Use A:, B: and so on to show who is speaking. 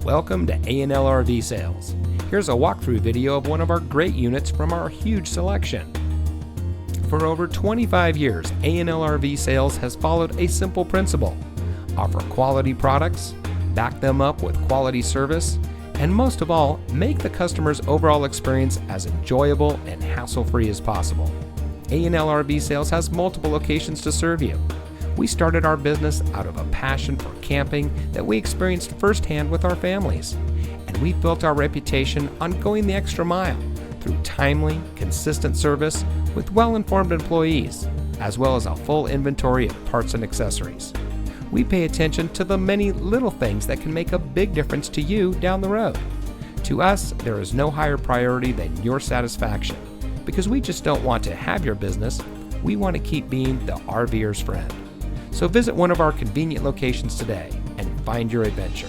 A: Welcome to A&L RV Sales. Here's a walkthrough video of one of our great units from our huge selection. For over 25 years, A&L RV Sales has followed a simple principle: offer quality products, back them up with quality service, and most of all, make the customer's overall experience as enjoyable and hassle-free as possible. A&L RV Sales has multiple locations to serve you. We started our business out of a passion for camping that we experienced firsthand with our families, and we built our reputation on going the extra mile through timely, consistent service with well-informed employees, as well as a full inventory of parts and accessories. We pay attention to the many little things that can make a big difference to you down the road. To us, there is no higher priority than your satisfaction, because we just don't want to have your business, we want to keep being the RVer's friend. So visit one of our convenient locations today and find your adventure.